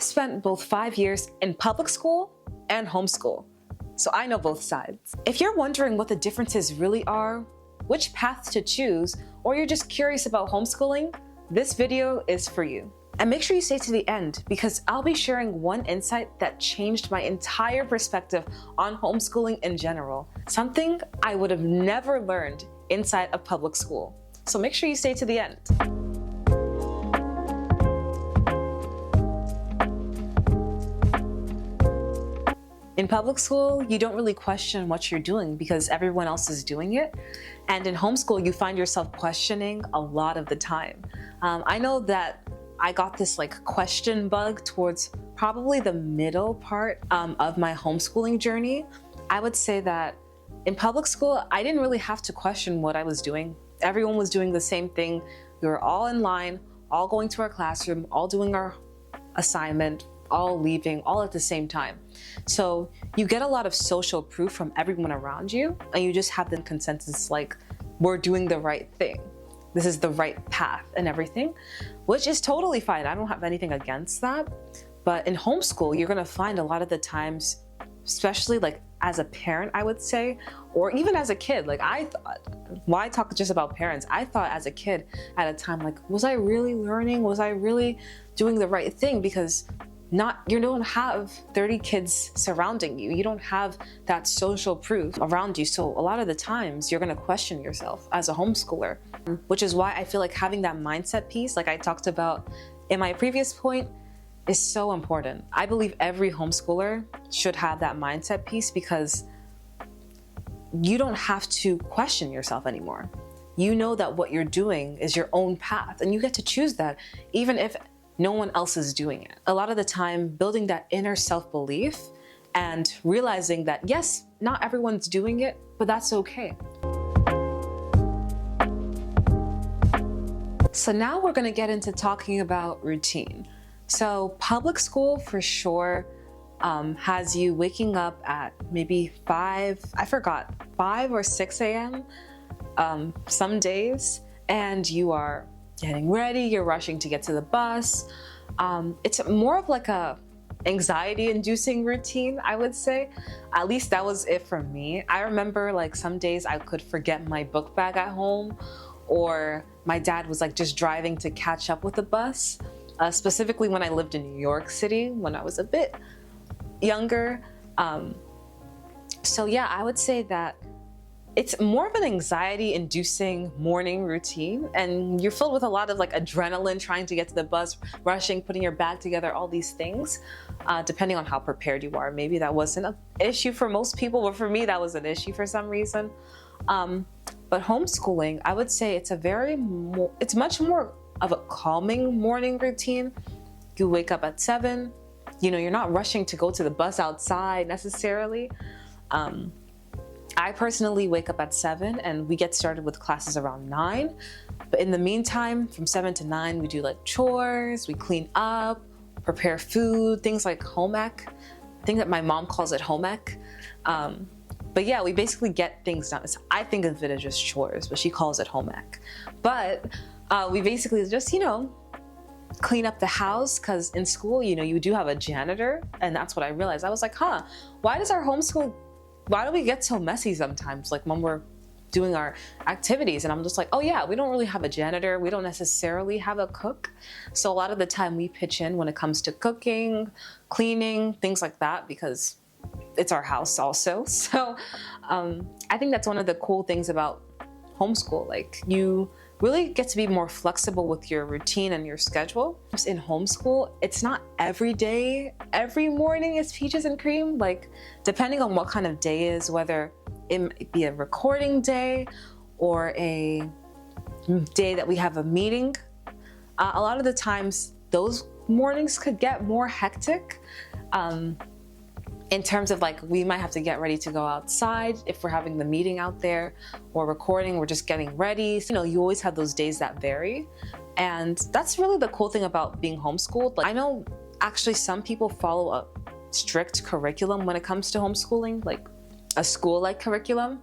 I've spent both 5 years in public school and homeschool, so I know both sides. If you're wondering what the differences really are, which path to choose, or you're just curious about homeschooling, this video is for you. And make sure you stay to the end because I'll be sharing one insight that changed my entire perspective on homeschooling in general, something I would have never learned inside of public school. So make sure you stay to the end. In public school, you don't really question what you're doing because everyone else is doing it. And in homeschool, you find yourself questioning a lot of the time. I know that I got this question bug towards probably the middle part of my homeschooling journey. I would say that in public school, I didn't really have to question what I was doing. Everyone was doing the same thing. We were all in line, all going to our classroom, all doing our assignment, all leaving, all at the same time. So you get a lot of social proof from everyone around you, and you just have the consensus we're doing the right thing. This is the right path and everything, which is totally fine. I don't have anything against that. But in homeschool, you're gonna find a lot of the times, especially as a parent, I would say, or even as a kid, I thought, why talk just about parents? I thought as a kid at a time, was I really learning? Was I really doing the right thing? Because you don't have 30 kids surrounding you. You don't have that social proof around you. So a lot of the times you're gonna question yourself as a homeschooler, which is why I feel like having that mindset piece, like I talked about in my previous point, is so important. I believe every homeschooler should have that mindset piece because you don't have to question yourself anymore. You know that what you're doing is your own path and you get to choose that even if no one else is doing it. A lot of the time, building that inner self-belief and realizing that, yes, not everyone's doing it, but that's okay. So now we're gonna get into talking about routine. So public school for sure has you waking up at maybe 5 or 6 a.m. Some days, and you are getting ready, you're rushing to get to the bus. It's more of a anxiety-inducing routine, I would say. At least that was it for me. I remember some days I could forget my book bag at home, or my dad was just driving to catch up with the bus. Specifically when I lived in New York City when I was a bit younger. So yeah, I would say that it's more of an anxiety-inducing morning routine, and you're filled with a lot of adrenaline, trying to get to the bus, rushing, putting your bag together, all these things, depending on how prepared you are. Maybe that wasn't an issue for most people, but for me, that was an issue for some reason. But homeschooling, I would say it's much more of a calming morning routine. You wake up at 7, you're not rushing to go to the bus outside necessarily. I personally wake up at 7 and we get started with classes around 9. But in the meantime, from 7 to 9, we do chores, we clean up, prepare food, things like home ec. I think that my mom calls it home ec. But yeah, we basically get things done. I think of it as just chores, but she calls it home ec. But we basically just, clean up the house, because in school, you do have a janitor, and that's what I realized. I was like, why do we get so messy sometimes, when we're doing our activities? And I'm just oh yeah, we don't really have a janitor. We don't necessarily have a cook. So a lot of the time we pitch in when it comes to cooking, cleaning, things like that, because it's our house also. So I think that's one of the cool things about homeschool. You really get to be more flexible with your routine and your schedule. In homeschool, it's not every day, every morning is peaches and cream. Depending on what kind of day is, whether it might be a recording day or a day that we have a meeting, a lot of the times those mornings could get more hectic. In terms of we might have to get ready to go outside if we're having the meeting out there, or recording, we're just getting ready. So, you always have those days that vary. And that's really the cool thing about being homeschooled. I know actually some people follow a strict curriculum when it comes to homeschooling, a school-like curriculum.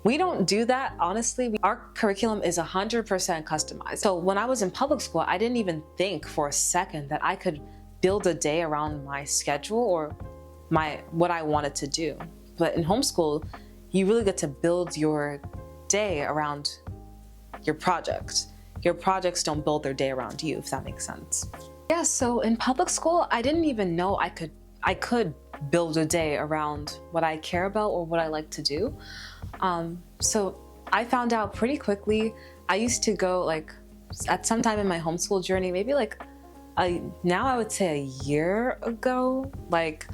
We don't do that, honestly. Our curriculum is 100% customized. So when I was in public school, I didn't even think for a second that I could build a day around my schedule or what I wanted to do. But in homeschool, you really get to build your day around your project. Your projects don't build their day around you, if that makes sense. Yeah, so in public school, I didn't even know I could build a day around what I care about or what I like to do. So I found out pretty quickly. I used to go like at some time in my homeschool journey, maybe like now I would say a year ago, like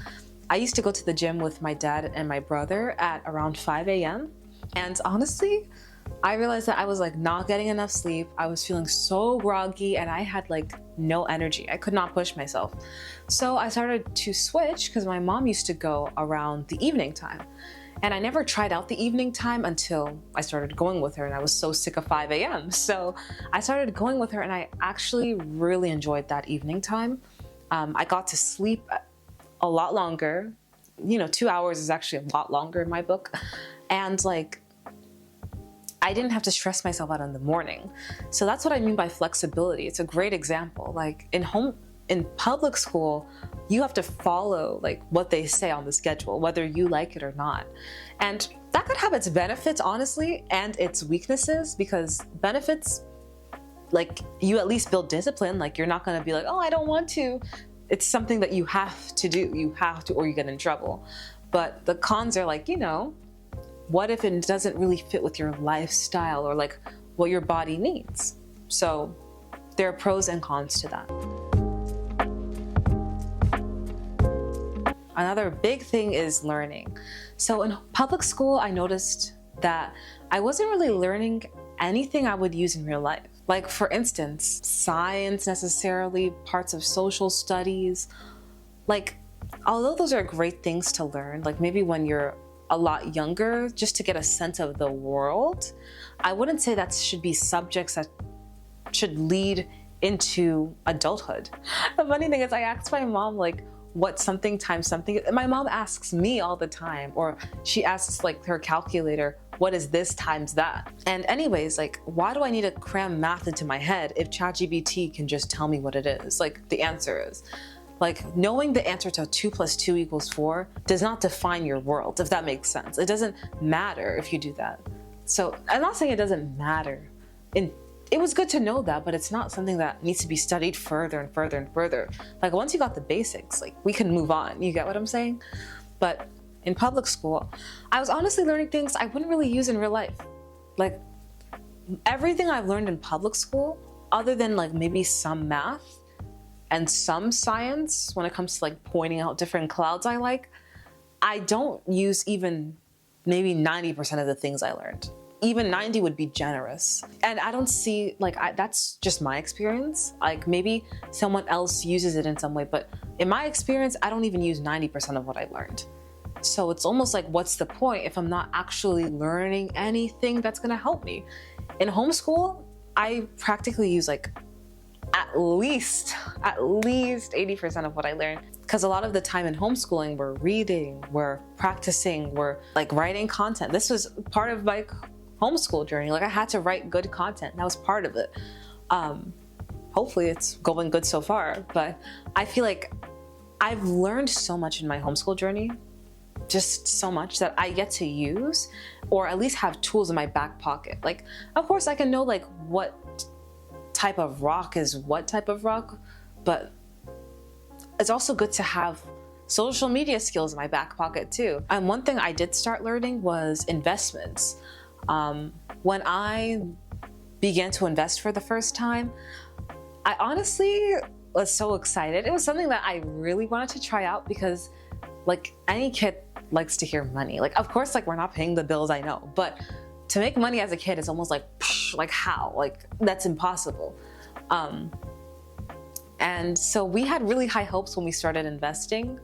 I used to go to the gym with my dad and my brother at around 5 a.m. And honestly, I realized that I was like not getting enough sleep. I was feeling so groggy and I had like no energy. I could not push myself. So I started to switch because my mom used to go around the evening time. And I never tried out the evening time until I started going with her, and I was so sick of 5 a.m. So I started going with her and I actually really enjoyed that evening time. I got to sleep a lot longer. 2 hours is actually a lot longer in my book. And like, I didn't have to stress myself out in the morning. So that's what I mean by flexibility. It's a great example. Like in public school, you have to follow like what they say on the schedule, whether you like it or not. And that could have its benefits, honestly, and its weaknesses, because benefits, like you at least build discipline. Like you're not gonna be like, oh, I don't want to. It's something that you have to do. You have to, or you get in trouble. But the cons are like, what if it doesn't really fit with your lifestyle or like what your body needs? So there are pros and cons to that. Another big thing is learning. So in public school, I noticed that I wasn't really learning anything I would use in real life. Like for instance, science necessarily, parts of social studies. Like, although those are great things to learn, like maybe when you're a lot younger, just to get a sense of the world, I wouldn't say that should be subjects that should lead into adulthood. The funny thing is I asked my mom like, what something times something. My mom asks me all the time, or she asks like her calculator, what is this times that? And anyways, like, why do I need to cram math into my head if ChatGPT can just tell me what it is? Like the answer is. Like knowing the answer to 2 + 2 = 4 does not define your world, if that makes sense. It doesn't matter if you do that. So I'm not saying it doesn't matter. It was good to know that, but it's not something that needs to be studied further and further and further. Like once you got the basics, like we can move on. You get what I'm saying? But in public school, I was honestly learning things I wouldn't really use in real life. Like everything I've learned in public school, other than like maybe some math and some science, when it comes to like pointing out different clouds I like, I don't use even maybe 90% of the things I learned. Even 90 would be generous. And I don't see, like, that's just my experience. Like maybe someone else uses it in some way, but in my experience, I don't even use 90% of what I learned. So it's almost like, what's the point if I'm not actually learning anything that's gonna help me? In homeschool, I practically use like at least 80% of what I learned. Because a lot of the time in homeschooling, we're reading, we're practicing, we're like writing content. This was part of my homeschool journey. Like I had to write good content. That was part of it. Hopefully it's going good so far, but I feel like I've learned so much in my homeschool journey, just so much that I get to use, or at least have tools in my back pocket. Like, of course I can know like what type of rock is what type of rock, but it's also good to have social media skills in my back pocket too. And one thing I did start learning was investments. When I began to invest for the first time, I honestly was so excited. It was something that I really wanted to try out because like any kid likes to hear money. Like, of course, like we're not paying the bills, I know, but to make money as a kid is almost like how? Like that's impossible. And so we had really high hopes when I started investing.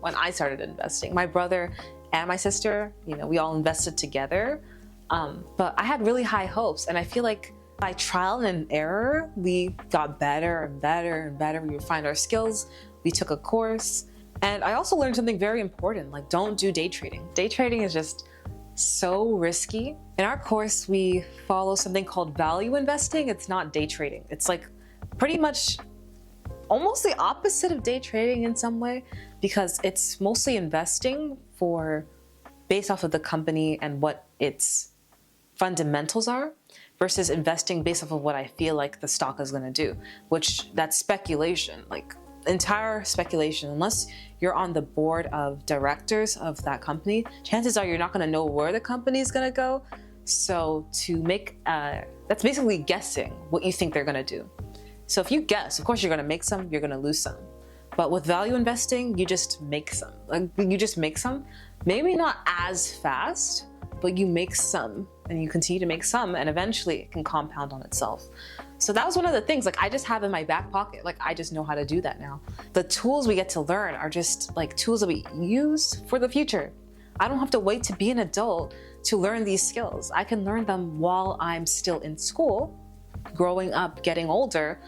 My brother and my sister, we all invested together. But I had really high hopes, and I feel like by trial and error, we got better and better and better. We refined our skills. We took a course. And I also learned something very important, like don't do day trading. Day trading is just so risky. In our course, we follow something called value investing. It's not day trading. It's like pretty much almost the opposite of day trading in some way, because it's mostly investing based off of the company and what its fundamentals are, versus investing based off of what I feel like the stock is going to do, which that's speculation, like entire speculation. Unless you're on the board of directors of that company, chances are you're not going to know where the company is going to go. So that's basically guessing what you think they're going to do. So if you guess, of course you're going to make some, you're going to lose some. But with value investing, you just make some. Maybe not as fast, but you make some, and you continue to make some, and eventually it can compound on itself. So that was one of the things, like, I just have in my back pocket. Like, I just know how to do that now. The tools we get to learn are just like tools that we use for the future. I don't have to wait to be an adult to learn these skills. I can learn them while I'm still in school, growing up, getting older.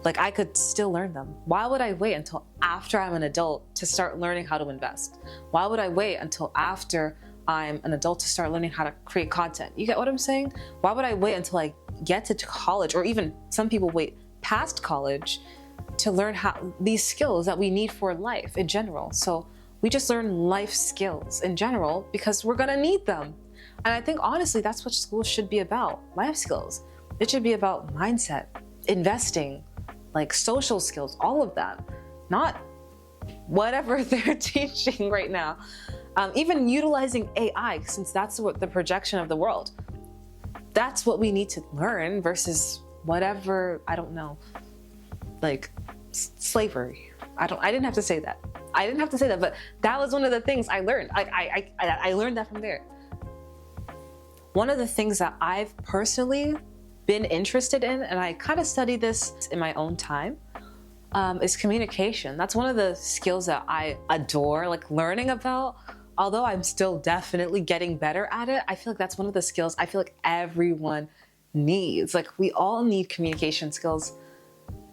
Like, I could still learn them. Why would I wait until after I'm an adult to start learning how to invest? Why would I wait until after I'm an adult to start learning how to create content? You get what I'm saying? Why would I wait until I get to college, or even some people wait past college to learn these skills that we need for life in general? So we just learn life skills in general because we're gonna need them. And I think honestly, that's what school should be about, life skills. It should be about mindset, investing, like social skills, all of that, not whatever they're teaching right now. Even utilizing AI, since that's what the projection of the world. That's what we need to learn versus whatever, I don't know, like slavery. I didn't have to say that. But that was one of the things I learned. I learned that from there. One of the things that I've personally been interested in, and I kind of studied this in my own time, is communication. That's one of the skills that I adore, like learning about. Although I'm still definitely getting better at it, I feel like that's one of the skills I feel like everyone needs. Like, we all need communication skills.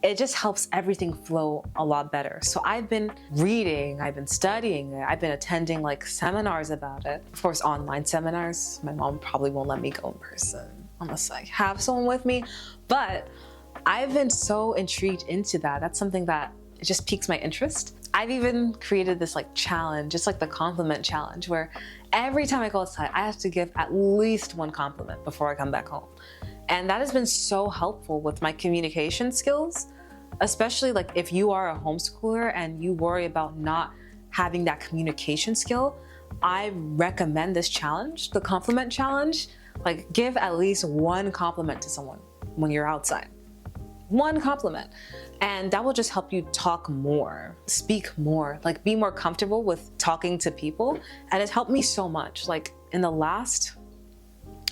It just helps everything flow a lot better. So I've been reading, I've been studying it, I've been attending like seminars about it. Of course, online seminars. My mom probably won't let me go in person unless I have someone with me. But I've been so intrigued into that. That's something that it just piques my interest. I've even created this like challenge, just like the compliment challenge, where every time I go outside, I have to give at least one compliment before I come back home. And that has been so helpful with my communication skills, especially like if you are a homeschooler and you worry about not having that communication skill. I recommend this challenge, the compliment challenge. Like, give at least one compliment to someone when you're outside. One compliment. And that will just help you talk more, speak more, like be more comfortable with talking to people. And it's helped me so much. Like in the last,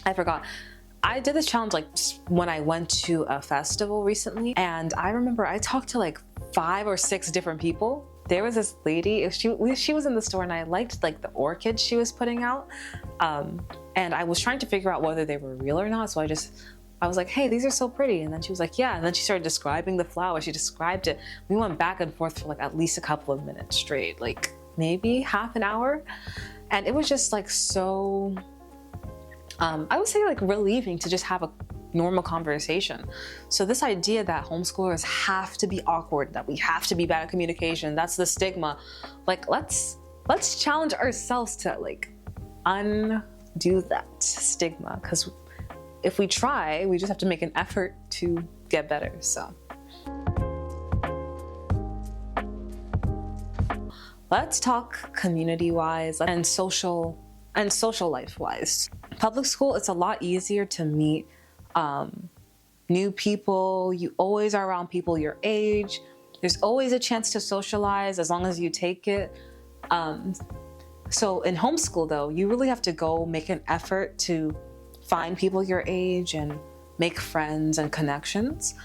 I did this challenge like when I went to a festival recently. And I remember I talked to like 5 or 6 different people. There was this lady, she was in the store, and I liked like the orchids she was putting out. And I was trying to figure out whether they were real or not. So I was like, hey, these are so pretty. And then she was like, yeah. And then she started describing the flower. She described it. We went back and forth for like at least a couple of minutes straight, like maybe half an hour. And it was just like so, I would say like relieving to just have a normal conversation. So this idea that homeschoolers have to be awkward, that we have to be bad at communication, that's the stigma. Like, let's challenge ourselves to like undo that stigma, because if we try, we just have to make an effort to get better. So let's talk community-wise and social life-wise. Public school, it's a lot easier to meet new people. You always are around people your age. There's always a chance to socialize as long as you take it. So in homeschool though, you really have to go make an effort to find people your age and make friends and connections.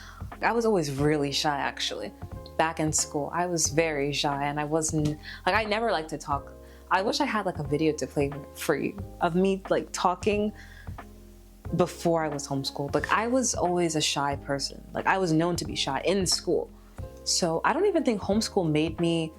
I was always really shy actually. Back in school, I was very shy, and I never liked to talk. I wish I had like a video to play for you of me like talking before I was homeschooled. Like, I was always a shy person. Like, I was known to be shy in school. So I don't even think homeschool made me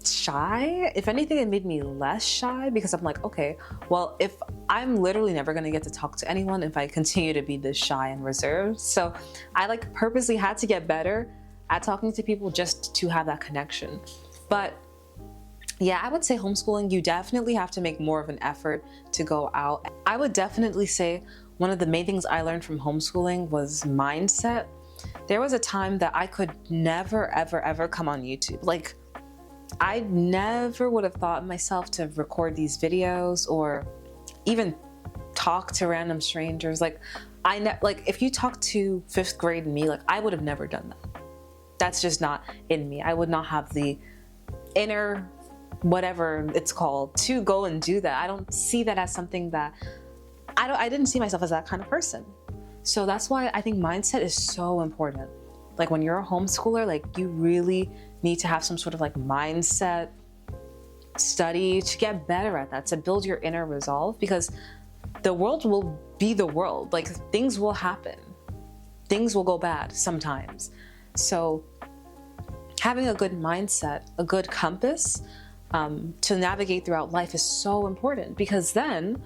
shy. If anything, it made me less shy, because I'm like, okay, well, if I'm literally never gonna get to talk to anyone if I continue to be this shy and reserved. So I like purposely had to get better at talking to people just to have that connection. But yeah, I would say homeschooling, you definitely have to make more of an effort to go out. I would definitely say one of the main things I learned from homeschooling was mindset. There was a time that I could never, ever, ever come on YouTube. Like, I never would have thought myself to record these videos or even talk to random strangers. Like, if you talk to 5th grade me, like, I would have never done that. That's just not in me. I would not have the inner, whatever it's called, to go and do that. I don't see that as something that, I didn't see myself as that kind of person. So that's why I think mindset is so important. Like, when you're a homeschooler, like, you really need to have some sort of like mindset study to get better at that, to build your inner resolve, because the world will be the world. Like, things will happen. Things will go bad sometimes. So having a good mindset, a good compass to navigate throughout life is so important, because then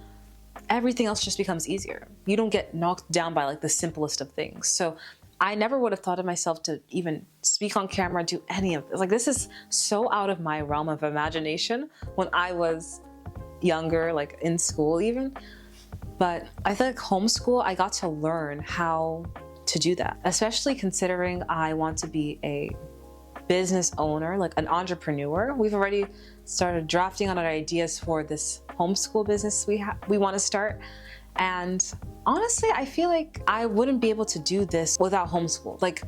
everything else just becomes easier. You don't get knocked down by like the simplest of things. So I never would have thought of myself to even speak on camera, do any of this. Like, this is so out of my realm of imagination when I was younger, like in school even. But I feel like homeschool, I got to learn how to do that, especially considering I want to be a business owner, like an entrepreneur. We've already started drafting on our ideas for this homeschool business we want to start. And honestly, I feel like I wouldn't be able to do this without homeschool. Like,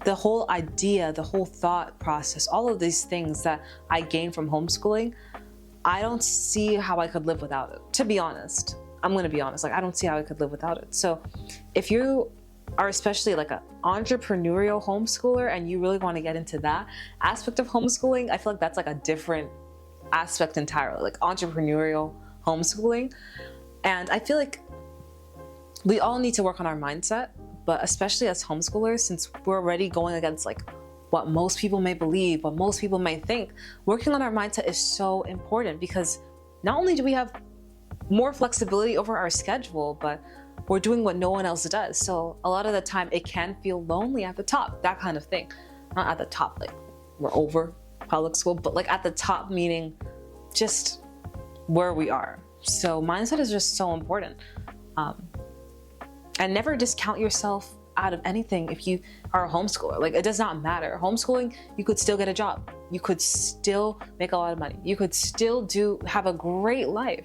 the whole idea, the whole thought process, all of these things that I gained from homeschooling, I don't see how I could live without it. To be honest, I'm going to be honest. Like, I don't see how I could live without it. So if you are especially like an entrepreneurial homeschooler and you really want to get into that aspect of homeschooling, I feel like that's like a different aspect entirely, like entrepreneurial homeschooling. And I feel like we all need to work on our mindset, but especially as homeschoolers, since we're already going against like what most people may believe, what most people may think, working on our mindset is so important, because not only do we have more flexibility over our schedule, but we're doing what no one else does. So a lot of the time it can feel lonely at the top, that kind of thing. Not at the top, like we're over public school, but like at the top, meaning just where we are. So mindset is just so important. And never discount yourself out of anything if you are a homeschooler. Like, it does not matter. Homeschooling, you could still get a job. You could still make a lot of money. You could still have a great life.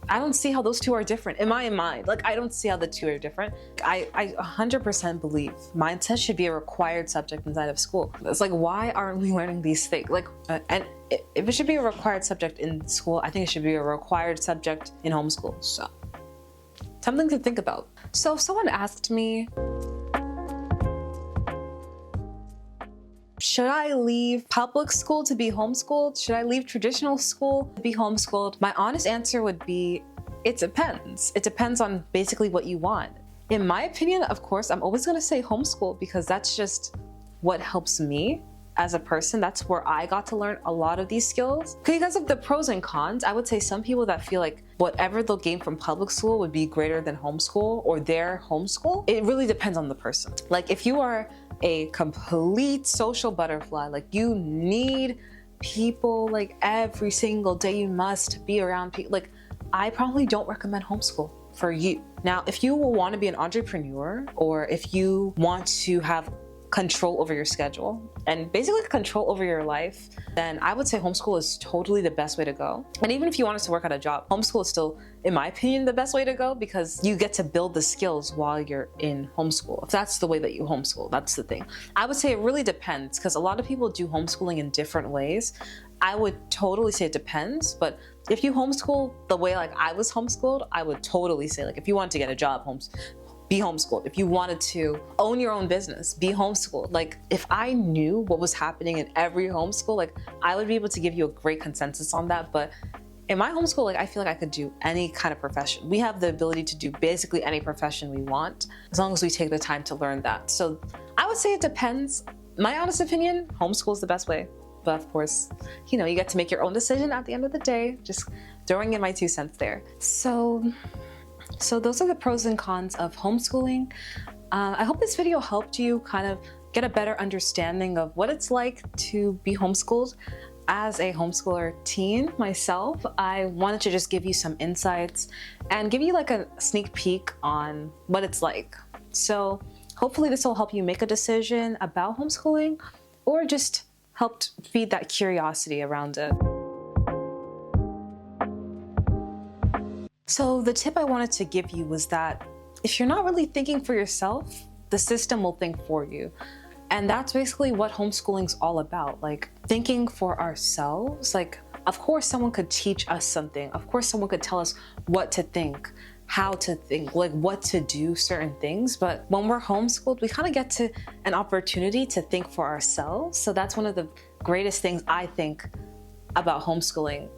I don't see how those two are different in my mind. Like, I don't see how the two are different. I 100% believe mindset should be a required subject inside of school. It's like, why aren't we learning these things? Like, and if it should be a required subject in school, I think it should be a required subject in homeschool. So, something to think about. So someone asked me, should I leave public school to be homeschooled? Should I leave traditional school to be homeschooled? My honest answer would be, it depends. It depends on basically what you want. In my opinion, of course, I'm always gonna say homeschool, because that's just what helps me as a person. That's where I got to learn a lot of these skills. Because of the pros and cons, I would say some people that feel like whatever they'll gain from public school would be greater than homeschool or their homeschool. It really depends on the person. Like, if you are a complete social butterfly, like you need people like every single day, you must be around people, like, I probably don't recommend homeschool for you. Now, if you want to be an entrepreneur, or if you want to have control over your schedule and basically control over your life, then I would say homeschool is totally the best way to go. And even if you want us to work at a job, homeschool is still, in my opinion, the best way to go, because you get to build the skills while you're in homeschool. If that's the way that you homeschool, that's the thing. I would say it really depends, because a lot of people do homeschooling in different ways. I would totally say it depends, but if you homeschool the way like I was homeschooled, I would totally say, like, if you wanted to get a job, be homeschooled. If you wanted to own your own business, be homeschooled. Like, if I knew what was happening in every homeschool, like, I would be able to give you a great consensus on that. But in my homeschool, like, I feel like I could do any kind of profession. We have the ability to do basically any profession we want, as long as we take the time to learn that. So I would say it depends. My honest opinion, homeschool is the best way. But of course, you know, you get to make your own decision at the end of the day. Just throwing in my 2 cents there. So those are the pros and cons of homeschooling. I hope this video helped you kind of get a better understanding of what it's like to be homeschooled. As a homeschooler teen myself, I wanted to just give you some insights and give you like a sneak peek on what it's like. So hopefully this will help you make a decision about homeschooling or just helped feed that curiosity around it. So the tip I wanted to give you was that if you're not really thinking for yourself, the system will think for you. And that's basically what homeschooling's all about, like thinking for ourselves. Like, of course someone could teach us something. Of course someone could tell us what to think, how to think, like what to do certain things. But when we're homeschooled, we kind of get to an opportunity to think for ourselves. So that's one of the greatest things I think about homeschooling.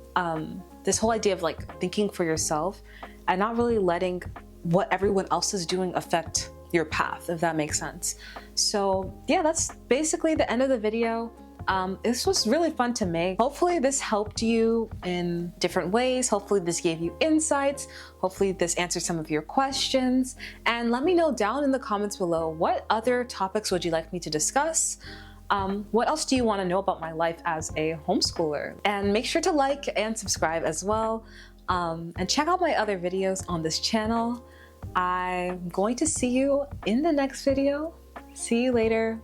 This whole idea of like thinking for yourself and not really letting what everyone else is doing affect your path, if that makes sense. So yeah, that's basically the end of the video. This was really fun to make. Hopefully this helped you in different ways. Hopefully this gave you insights. Hopefully this answered some of your questions. And let me know down in the comments below, what other topics would you like me to discuss? What else do you want to know about my life as a homeschooler? And make sure to like and subscribe as well. And check out my other videos on this channel. I'm going to see you in the next video. See you later.